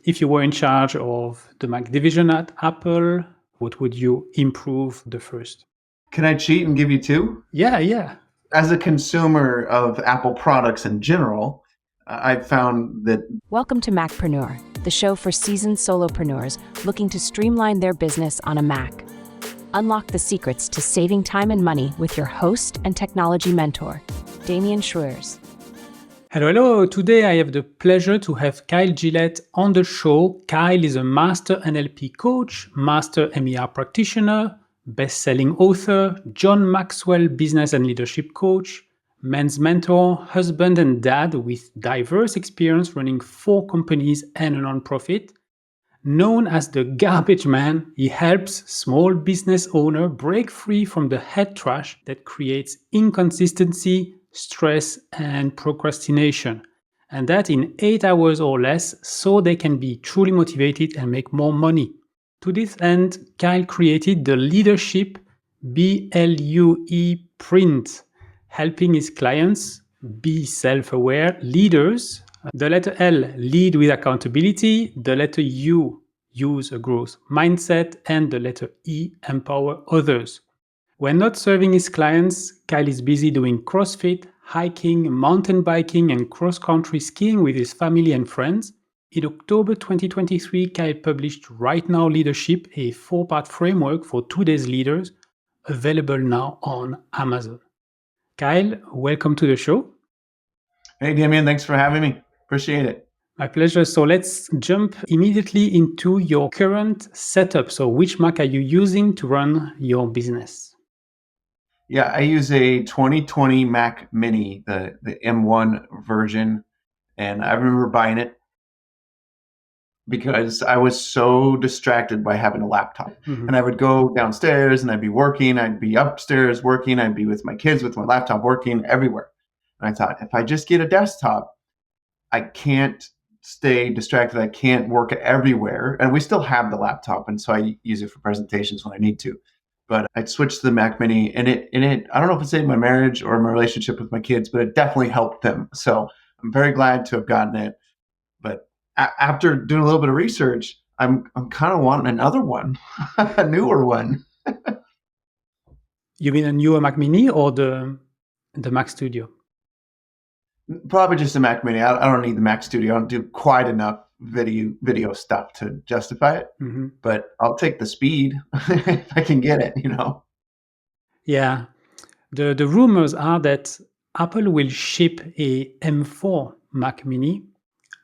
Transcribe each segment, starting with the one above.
if you were in charge of the Mac division at Apple, what would you improve the first? Can I cheat and give you two? Yeah. As a consumer of Apple products in general, I've found that... Welcome to Macpreneur, the show for seasoned solopreneurs looking to streamline their business on a Mac. Unlock the secrets to saving time and money with your host and technology mentor, Damien Schroers. Hello. Today I have the pleasure to have Kyle Gillette on the show. Kyle is a master NLP coach, master MER practitioner, best-selling author, John Maxwell business and leadership coach, men's mentor, husband and dad with diverse experience running 4 companies and a nonprofit. Known as the garbage man, he helps small business owners break free from the head trash that creates inconsistency, stress, and procrastination. And that in 8 hours or less, so they can be truly motivated and make more money. To this end, Kyle created the Leadership BLUE print, helping his clients be self-aware leaders. The letter L, lead with accountability. The letter U, use a growth mindset. And the letter E, empower others. When not serving his clients, Kyle is busy doing CrossFit, hiking, mountain biking, and cross-country skiing with his family and friends. In October 2023, Kyle published Right Now Leadership, a 4-part framework for today's leaders, available now on Amazon. Kyle, welcome to the show. Hey, Damien, thanks for having me. Appreciate it. My pleasure. So let's jump immediately into your current setup. So which Mac are you using to run your business? Yeah, I use a 2020 Mac Mini, the M1 version, and I remember buying it because I was so distracted by having a laptop. Mm-hmm. And I would go downstairs and I'd be working, I'd be upstairs working, I'd be with my kids with my laptop working everywhere. And I thought, if I just get a desktop, I can't stay distracted, I can't work everywhere. And we still have the laptop, and so I use it for presentations when I need to. But I switched to the Mac Mini, and it I don't know if it saved my marriage or my relationship with my kids, but it definitely helped them. So I'm very glad to have gotten it. But after doing a little bit of research, I'm kind of wanting another one, a newer one. You mean a newer Mac Mini or the Mac Studio? Probably just the Mac Mini. I don't need the Mac Studio. I don't do quite enough video stuff to justify it. Mm-hmm. But I'll take the speed if I can get it, Yeah. The rumors are that Apple will ship a M4 Mac Mini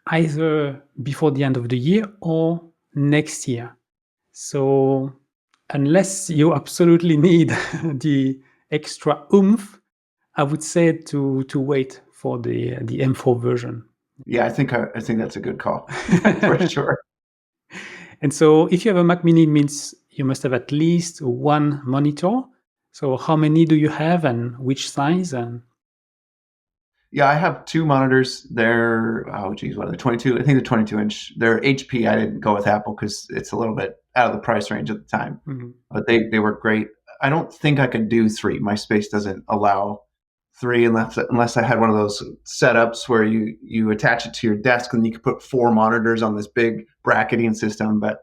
either before the end of the year or next year. So unless you absolutely need the extra oomph, I would say to wait for the M4 version. Yeah, I think that's a good call for sure. And so if you have a Mac Mini, it means you must have at least one monitor. So how many do you have and which size? Yeah, I have 2 monitors. They're, what are they, 22? I think they're 22-inch. They're HP. I didn't go with Apple because it's a little bit out of the price range at the time. Mm-hmm. But they work great. I don't think I could do 3. My space doesn't allow 3 unless I had one of those setups where you attach it to your desk and you can put 4 monitors on this big bracketing system. But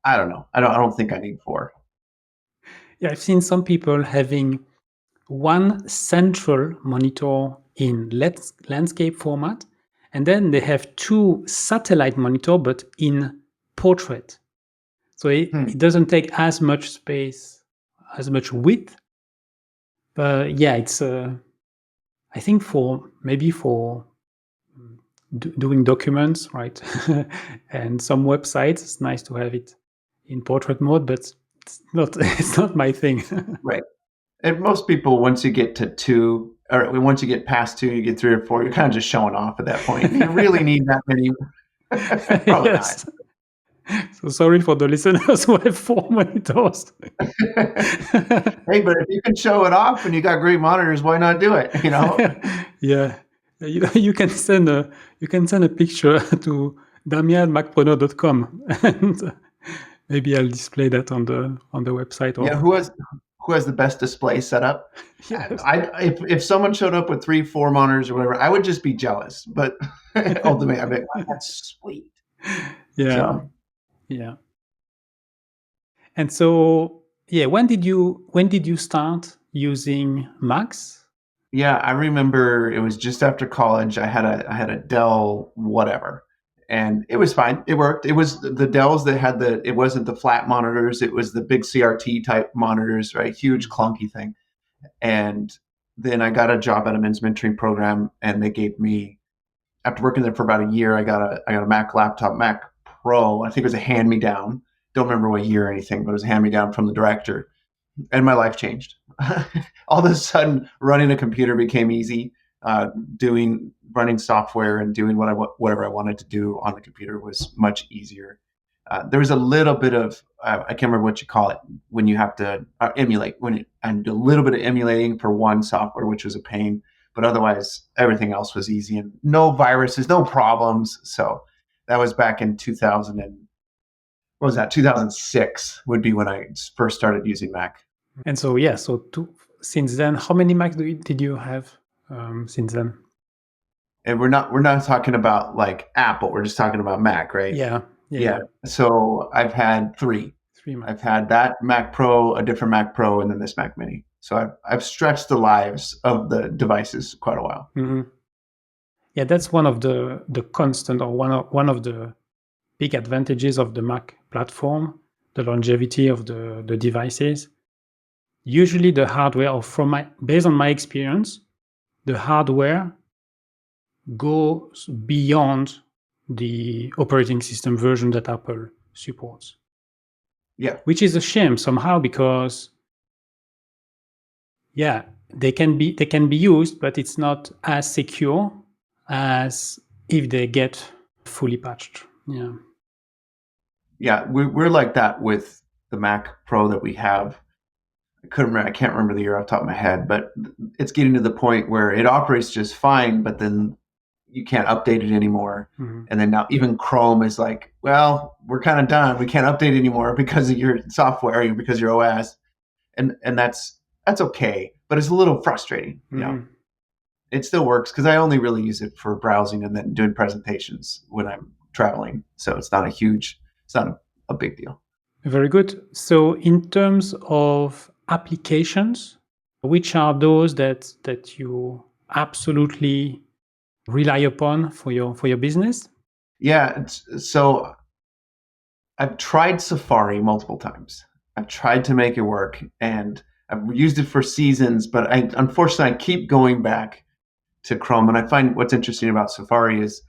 I don't know. I don't think I need 4. Yeah, I've seen some people having one central monitor in landscape format, and then they have 2 satellite monitor, but in portrait. So it doesn't take as much space, as much width. But yeah, it's I think for doing documents, right? And some websites, it's nice to have it in portrait mode, but it's not my thing. Right. And most people, once you get to 2, or once you get past 2, you get 3 or 4, you're kind of just showing off at that point. You really need that many. Probably yes. Not. So sorry for the listeners who have 4 monitors. Hey, but if you can show it off and you got great monitors, why not do it? Yeah. You can send a picture to damian@macpreneur.com and maybe I'll display that on the website. Yeah, who has the best display setup? Yes. If someone showed up with 3, 4 monitors or whatever, I would just be jealous. But ultimately, I'd be like, wow, that's sweet. Yeah. So Yeah. And so, yeah, when did you start using Macs? yeah, I remember it was just after college. I had a Dell whatever, and it was fine. It worked. It was the Dells that had it wasn't the flat monitors. It was the big CRT type monitors, right? Huge clunky thing. And then I got a job at a men's mentoring program, and they gave me, after working there for about a year, I got a Mac laptop, Mac Pro. I think it was a hand me down. Don't remember what year or anything, but it was a hand me down from the director, and my life changed. All of a sudden, running a computer became easy. Running software and doing whatever I wanted to do on the computer was much easier. There was a little bit of I can't remember what you call it when you have to emulate. And a little bit of emulating for one software, which was a pain, but otherwise everything else was easy and no viruses, no problems. So that was back in 2000 and what was that? 2006 would be when I first started using Mac. And so, yeah, since then, how many Macs did you have since then? And we're not talking about like Apple. We're just talking about Mac, right? Yeah. So I've had three. 3 Macs. I've had that Mac Pro, a different Mac Pro, and then this Mac Mini. So I've stretched the lives of the devices quite a while. Mm-hmm. Yeah, that's one of the constant, or one of the big advantages of the Mac platform, the longevity of the devices. Usually the hardware, or based on my experience, the hardware goes beyond the operating system version that Apple supports. Yeah. Which is a shame somehow, because yeah, they can be used, but it's not as secure as if they get fully patched. Yeah. Yeah, we're like that with the Mac Pro that we have. I can't remember the year off the top of my head, but it's getting to the point where it operates just fine, but then you can't update it anymore. Mm-hmm. And then now even Chrome is like, well, we're kind of done. We can't update anymore because of your software, because of your OS. And that's okay, but it's a little frustrating. Mm-hmm. You know, it still works because I only really use it for browsing and then doing presentations when I'm traveling. So it's not a big deal. Very good. So in terms of applications, which are those that you absolutely rely upon for your business? Yeah, so I've tried Safari multiple times. I've tried to make it work, and I've used it for seasons, but unfortunately I keep going back to Chrome. And I find what's interesting about Safari is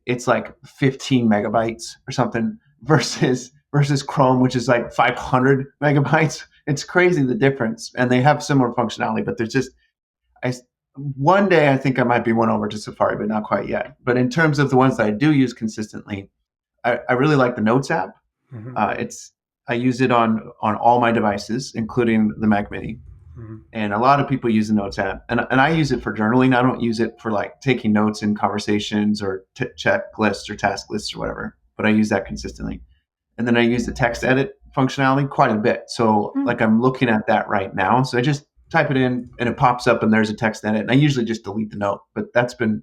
it's like 15 megabytes or something versus Chrome, which is like 500 megabytes. It's crazy the difference, and they have similar functionality, but there's just one day I think I might be won over to Safari, but not quite yet. But in terms of the ones that I do use consistently, I really like the Notes app. Mm-hmm. I use it on all my devices, including the Mac Mini. Mm-hmm. And a lot of people use the Notes app, and I use it for journaling. I don't use it for like taking notes in conversations or checklists or task lists or whatever, but I use that consistently. And then I use the text edit functionality quite a bit. So like I'm looking at that right now. So I just type it in and it pops up and there's a text edit. And I usually just delete the note, but that's been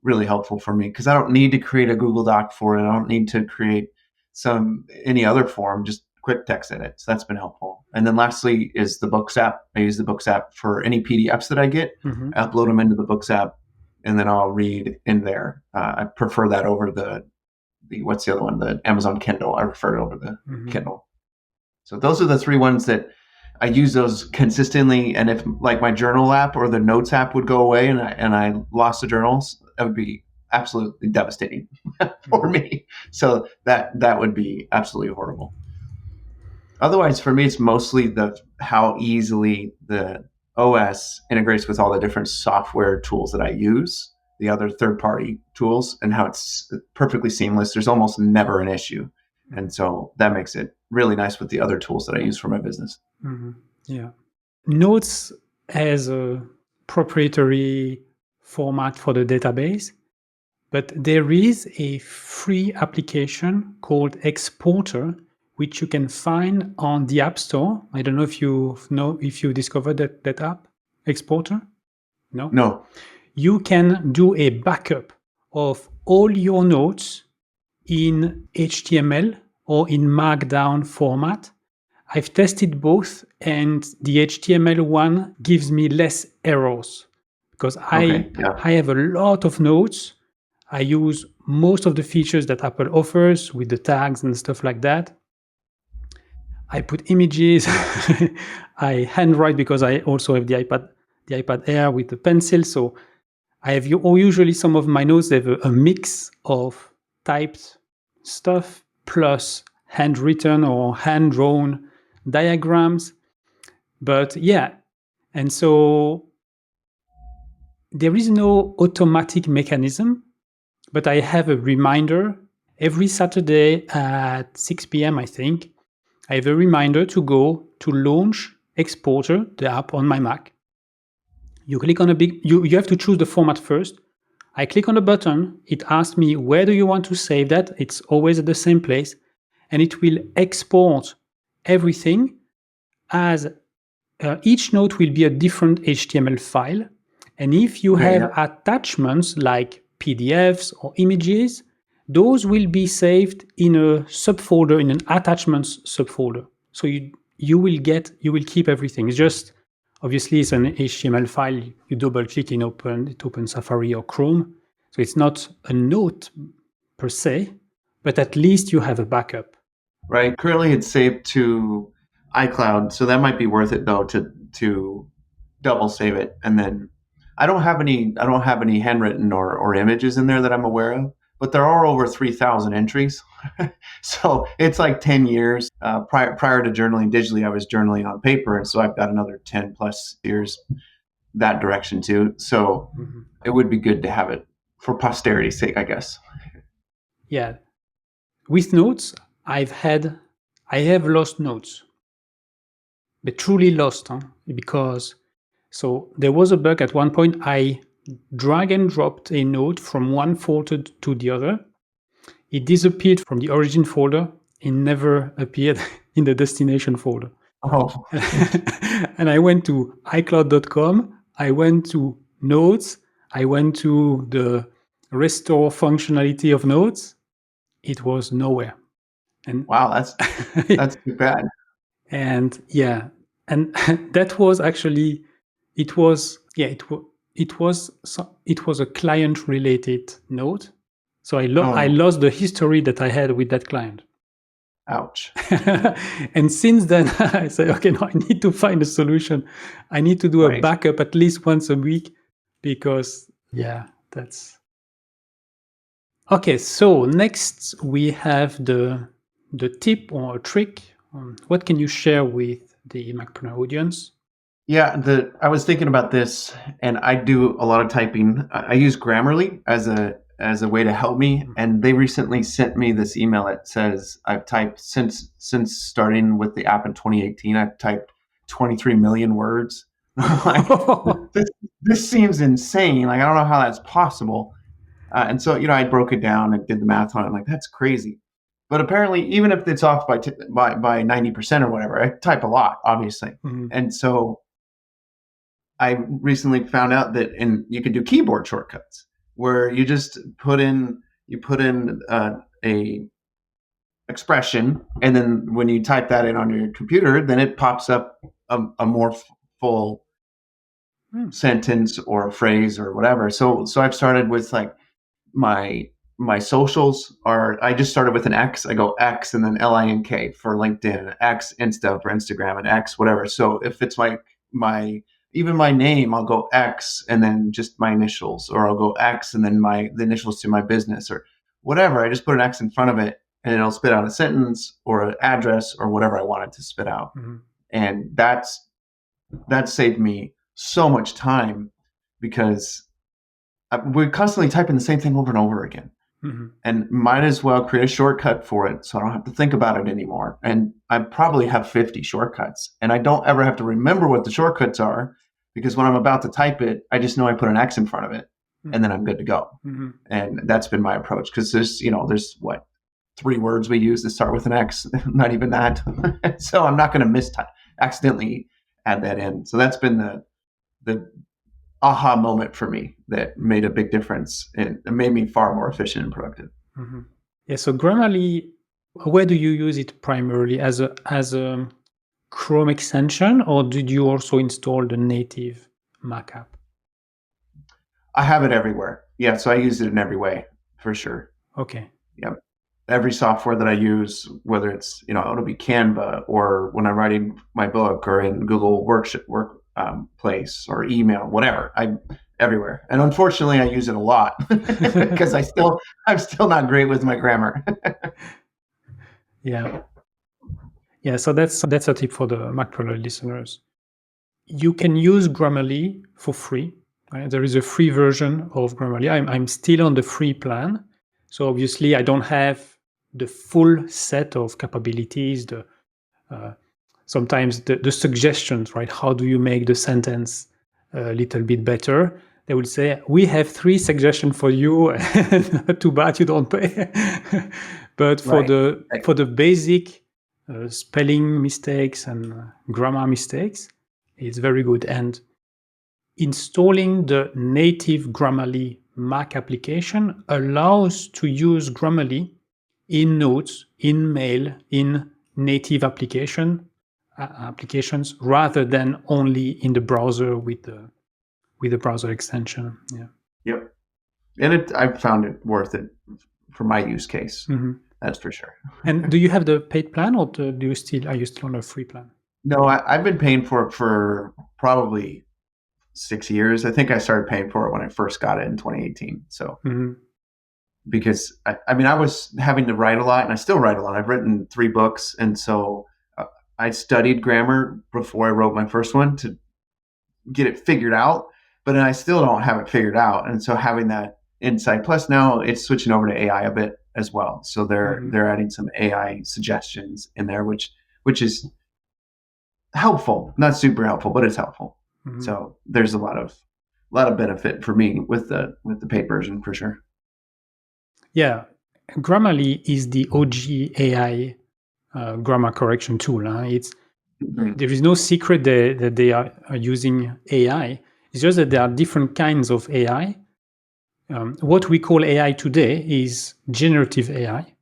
really helpful for me because I don't need to create a Google Doc for it. I don't need to create any other form, just quick text edit. So that's been helpful. And then lastly is the Books app. I use the Books app for any PDFs that I get. Mm-hmm. I upload them into the Books app and then I'll read in there. I prefer that over the what's the other one? The Amazon Kindle. I prefer it over the Kindle. So those are the three ones that I use those consistently. And if like my journal app or the Notes app would go away and I lost the journals, that would be absolutely devastating for me. So that would be absolutely horrible. Otherwise, for me, it's mostly how easily the OS integrates with all the different software tools that I use, the other third-party tools, and how it's perfectly seamless. There's almost never an issue. And so that makes it really nice with the other tools that I use for my business. Mm-hmm. Yeah. Notes has a proprietary format for the database, but there is a free application called Exporter, which you can find on the App Store. I don't know if you discovered that app, Exporter? No? No. You can do a backup of all your notes in HTML or in Markdown format. I've tested both, and the HTML one gives me less errors because Okay. Yeah. I have a lot of notes. I use most of the features that Apple offers with the tags and stuff like that. I put images. I handwrite because I also have the iPad Air with the pencil. So I have usually some of my notes, they have a mix of typed stuff plus handwritten or hand-drawn diagrams. But yeah, and so there is no automatic mechanism, but I have a reminder every Saturday at 6 p.m., I think. I have a reminder to go to launch Exporter, the app on my Mac. You click on you have to choose the format first. I click on the button, it asks me where do you want to save that? It's always at the same place, and it will export everything as each note will be a different HTML file. And if you have attachments like PDFs or images, those will be saved in a subfolder, in an attachments subfolder. So you will keep everything. It's just, obviously it's an HTML file. You double click and it opens Safari or Chrome. So it's not a note per se, but at least you have a backup. Right. Currently it's saved to iCloud, so that might be worth it though to double save it. And then I don't have any handwritten or images in there that I'm aware of, but there are over 3,000 entries. So it's like 10 years. Prior to journaling digitally, I was journaling on paper, and so I've got another 10 plus years that direction too. So it would be good to have it for posterity's sake, I guess. Yeah. With notes, I have lost notes, but truly lost, because so there was a bug at one point. I drag and dropped a note from one folder to the other. It disappeared from the origin folder and never appeared in the destination folder. Oh. And I went to iCloud.com. I went to Notes. I went to the restore functionality of Notes. It was nowhere. And wow, that's too bad. And yeah, and that was actually, it was a client related note. So I lost the history that I had with that client. Ouch. And since then, I said, okay, no, I need to find a solution. I need to do a backup at least once a week, because that's okay. So next we have the tip or a trick. What can you share with the Macpreneur audience? Yeah, I was thinking about this, and I do a lot of typing. I use Grammarly as a way to help me, and they recently sent me this email that says I've typed since starting with the app in 2018. I've typed 23 million words. Like, this seems insane. Like, I don't know how that's possible. And so, I broke it down and did the math on it. I'm like, that's crazy. But apparently, even if it's off by 90% or whatever, I type a lot, obviously. And so I recently found out that you can do keyboard shortcuts where you just put in a expression, and then when you type that in on your computer, then it pops up a more full sentence or a phrase or whatever. So I've started with like my socials I just started with an X. I go X and then LINK for LinkedIn, X Insta for Instagram, and X whatever. So if it's even my name, I'll go X and then just my initials, or I'll go X and then the initials to my business or whatever. I just put an X in front of it, and it'll spit out a sentence or an address or whatever I want it to spit out. And that saved me so much time, because we're constantly typing the same thing over and over again. And might as well create a shortcut for it so I don't have to think about it anymore. And I probably have 50 shortcuts, and I don't ever have to remember what the shortcuts are, because when I'm about to type it, I just know I put an X in front of it, and then I'm good to go. And that's been my approach, because there's what, 3 words we use that start with an X, not even that. So I'm not going to accidentally add that in. So that's been the aha moment for me that made a big difference, and it made me far more efficient and productive. Yeah, so Grammarly, where do you use it primarily? As a Chrome extension, or did you also install the native Mac app? I have it everywhere. Yeah, so I use it in every way for sure. Okay. Yeah, every software that I use, whether it's it'll be Canva or when I'm writing my book or in Google Place or email, whatever. I'm everywhere, and unfortunately, I use it a lot because I'm still not great with my grammar. Yeah. Yeah, so that's a tip for the Macpreneur listeners. You can use Grammarly for free. Right? There is a free version of Grammarly. I'm still on the free plan. So obviously I don't have the full set of capabilities, sometimes the suggestions, right? How do you make the sentence a little bit better? They will say, we have 3 suggestions for you. Too bad you don't pay. But for the basic spelling mistakes and grammar mistakes, it's very good. And installing the native Grammarly Mac application allows to use Grammarly in Notes, in Mail, in native applications rather than only in the browser with the browser extension. Yeah. Yep. And I found it worth it for my use case. Mm-hmm. That's for sure. And do you have the paid plan, or are you still on a free plan? No, I've been paying for it for probably 6 years. I think I started paying for it when I first got it in 2018. So because I was having to write a lot, and I still write a lot. I've written 3 books, and so I studied grammar before I wrote my first one to get it figured out, but then I still don't have it figured out. And so having that insight, plus now it's switching over to AI a bit as well. So they're adding some AI suggestions in there, which is helpful, not super helpful, but it's helpful. Mm-hmm. So there's a lot of benefit for me with the paid version for sure. Yeah, Grammarly is the OG AI grammar correction tool. There is no secret that they are using AI. It's just that there are different kinds of AI. What we call AI today is generative AI,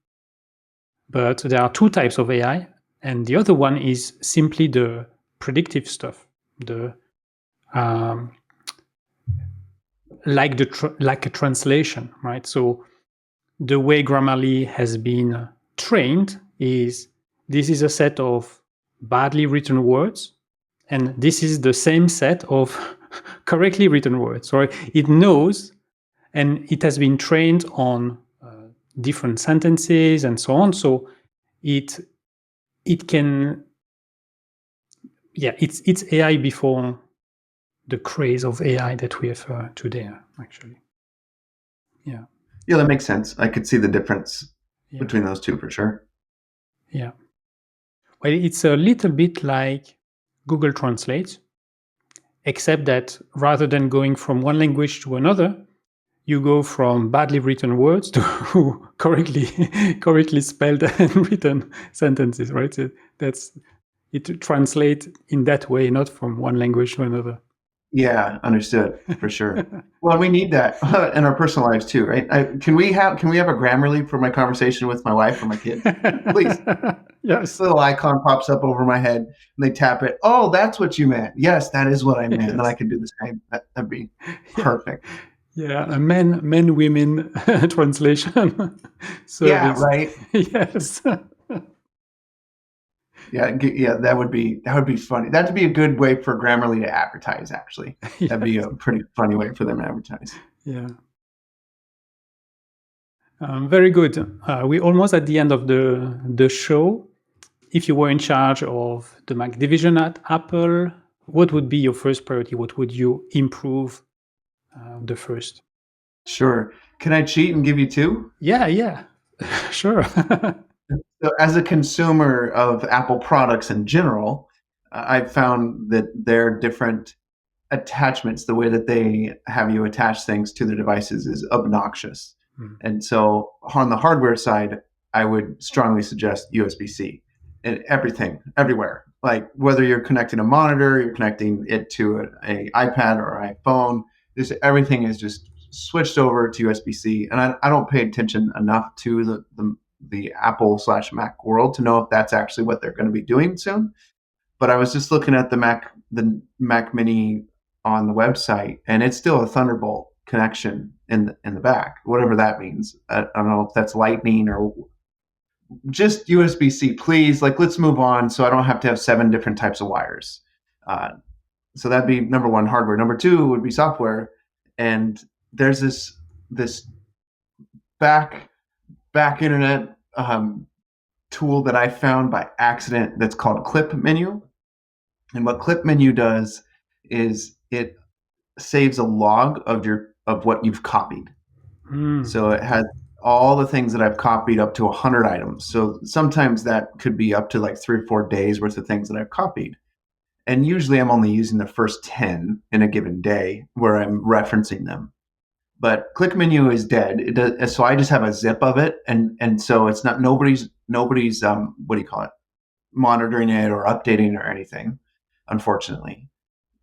but there are 2 types of AI, and the other one is simply the predictive stuff, like a translation, right? So the way Grammarly has been trained is this is a set of badly written words, and this is the same set of correctly written words. So it knows, and it has been trained on different sentences and so on. So it can, it's AI before the craze of AI that we have today, actually. Yeah. Yeah, that makes sense. I could see the difference between those 2 for sure. Yeah. Well, it's a little bit like Google Translate, except that rather than going from one language to another, you go from badly written words to correctly spelled and written sentences, right? So it translates in that way, not from one language to another. Yeah, understood for sure. Well, we need that in our personal lives too, right? Can we have a Grammarly for my conversation with my wife or my kids, please? Yes. This little icon pops up over my head, and they tap it. Oh, that's what you meant. Yes, that is what I meant. Yes. And then I could do the same. That'd be perfect. Yeah, a men-women translation. Yeah, right. Yes. Yeah, that would be funny. That'd be a good way for Grammarly to advertise, actually. Yes. That'd be a pretty funny way for them to advertise. Yeah. Very good. We're almost at the end of the show. If you were in charge of the Mac division at Apple, what would be your first priority? What would you improve the first? Sure. Can I cheat and give you 2? Yeah. Sure. So as a consumer of Apple products in general, I've found that their different attachments, the way that they have you attach things to the devices, is obnoxious. And so on the hardware side, I would strongly suggest USB-C and everything, everywhere. Like whether you're connecting a monitor, you're connecting it to an iPad or iPhone, everything is just switched over to USB-C. And I don't pay attention enough to the the Apple/Mac world to know if that's actually what they're going to be doing soon. But I was just looking at the Mac Mini on the website, and it's still a Thunderbolt connection in the back, whatever that means. I don't know if that's Lightning or just USB-C, please. Like, let's move on, so I don't have to have 7 different types of wires. So that'd be number one, hardware. Number two would be software, and there's this back internet tool that I found by accident that's called Clip Menu. And what Clip Menu does is it saves a log of what you've copied. So it has all the things that I've copied up to 100 items. So sometimes that could be up to like 3 or 4 days worth of things that I've copied. And usually I'm only using the first 10 in a given day where I'm referencing them. But Click Menu is dead. It does, so I just have a zip of it, and so it's not nobody's what do you call it, monitoring it or updating it or anything, unfortunately.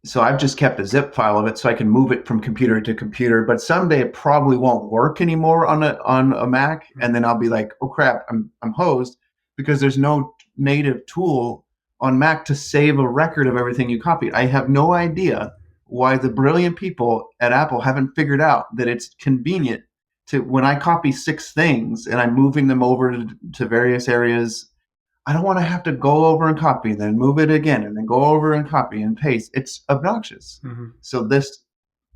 So I've just kept a zip file of it so I can move it from computer to computer. But someday it probably won't work anymore on a Mac, and then I'll be like, oh crap, I'm hosed, because there's no native tool on Mac to save a record of everything you copied. I have no idea why the brilliant people at Apple haven't figured out that it's convenient to, when I copy 6 things and I'm moving them over to various areas, I don't want to have to go over and copy and then move it again and then go over and copy and paste. It's obnoxious. So this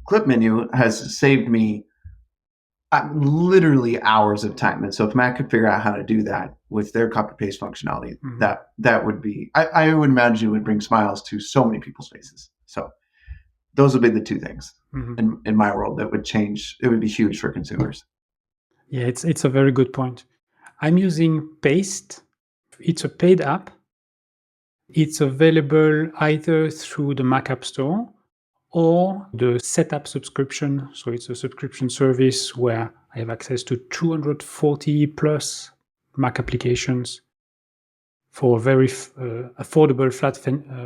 Clip Menu has saved me literally hours of time. And so if Mac could figure out how to do that with their copy paste functionality, that would be, I would imagine it would bring smiles to so many people's faces. So those would be the 2 things in my world that would change. It would be huge for consumers. Yeah, it's a very good point. I'm using Paste. It's a paid app. It's available either through the Mac App Store or the Setup subscription. So it's a subscription service where I have access to 240 plus Mac applications for a very affordable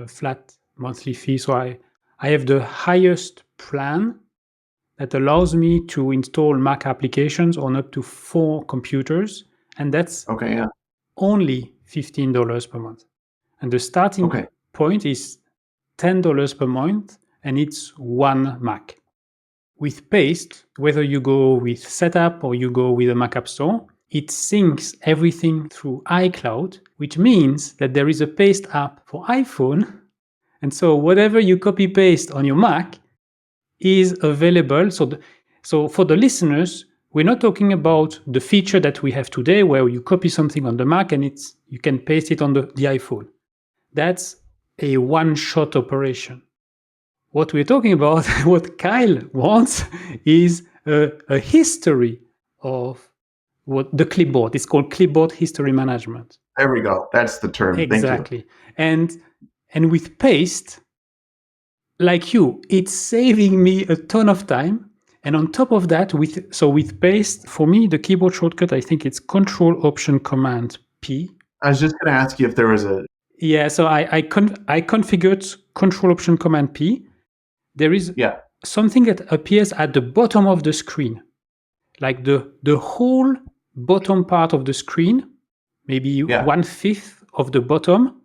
flat monthly fee. So I have the highest plan that allows me to install Mac applications on up to 4 computers, and that's only $15 per month. And the starting point is $10 per month, and it's 1 Mac. With Paste, whether you go with Setup or you go with a Mac App Store, it syncs everything through iCloud, which means that there is a Paste app for iPhone. And so whatever you copy paste on your Mac is available. So for the listeners, we're not talking about the feature that we have today where you copy something on the Mac and you can paste it on the iPhone. That's a one-shot operation. What we're talking about, what Kyle wants, is a history of what the clipboard. It's called clipboard history management. There we go. That's the term. Exactly. Thank you. And with Paste, like you, it's saving me a ton of time. And on top of that, with Paste, for me, the keyboard shortcut, I think it's Control-Option-Command-P. I was just going to ask you if there was a... Yeah, so I configured Control-Option-Command-P. There is something that appears at the bottom of the screen, like the whole bottom part of the screen, maybe 1/5 of the bottom,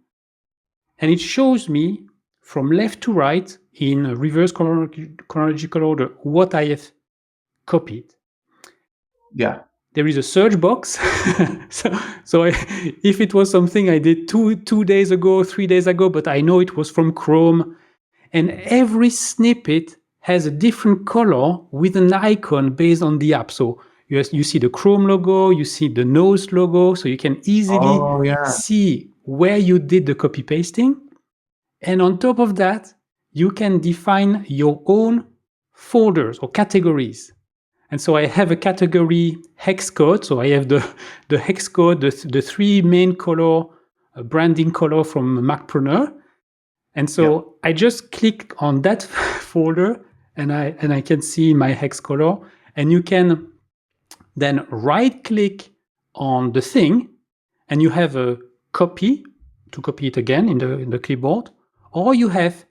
and it shows me from left to right in reverse chronological order what I have copied. Yeah. There is a search box. so if it was something I did 2 days ago, 3 days ago, but I know it was from Chrome, and every snippet has a different color with an icon based on the app. So you see the Chrome logo, you see the nose logo, so you can easily see where you did the copy pasting. And on top of that, you can define your own folders or categories. And so I have a category hex code. So I have the hex code, the 3 main color, branding color from Macpreneur. And so I just click on that folder and I can see my hex color. And you can then right click on the thing and you have a copy to copy it again in the clipboard, or you have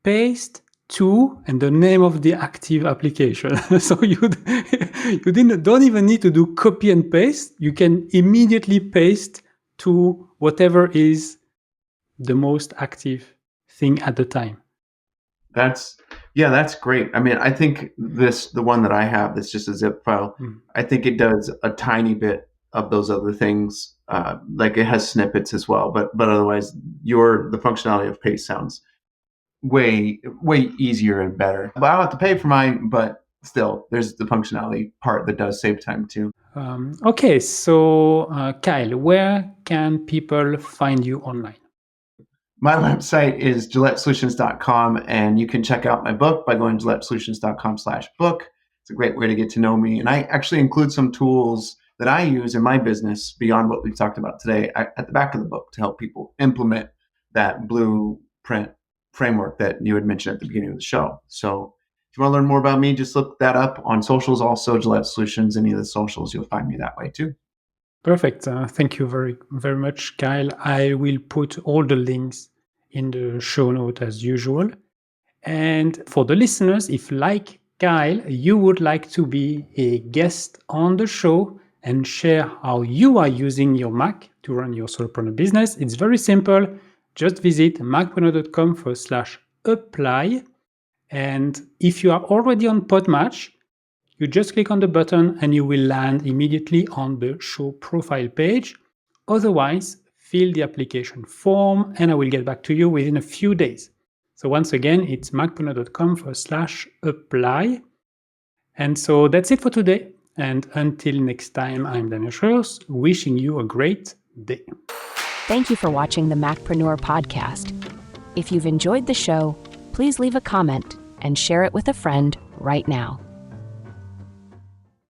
paste to and the name of the active application. So don't even need to do copy and paste. You can immediately paste to whatever is the most active thing at the time. That's great. I mean, I think the one that I have, that's just a zip file. I think it does a tiny bit of those other things. Like it has snippets as well, but otherwise the functionality of paste sounds way easier and better. But I don't have to pay for mine, but still, there's the functionality part that does save time too. Okay, so Kyle, where can people find you online? My website is gillettesolutions.com, and you can check out my book by going to gillettesolutions.com/book. It's a great way to get to know me. And I actually include some tools that I use in my business beyond what we've talked about today at the back of the book to help people implement that blueprint framework that you had mentioned at the beginning of the show. So if you want to learn more about me, just look that up on socials, also Gillette Solutions, any of the socials, you'll find me that way too. Perfect. Thank you very, very much, Kyle. I will put all the links in the show note as usual. And for the listeners, if like Kyle, you would like to be a guest on the show and share how you are using your Mac to run your solopreneur business, it's very simple. Just visit macpreneur.com/apply. And if you are already on Podmatch, you just click on the button and you will land immediately on the show profile page. Otherwise, fill the application form and I will get back to you within a few days. So once again, it's macpreneur.com/apply. And so that's it for today. And until next time, I'm Daniel Schroers, wishing you a great day. Thank you for watching the Macpreneur podcast. If you've enjoyed the show, please leave a comment and share it with a friend right now.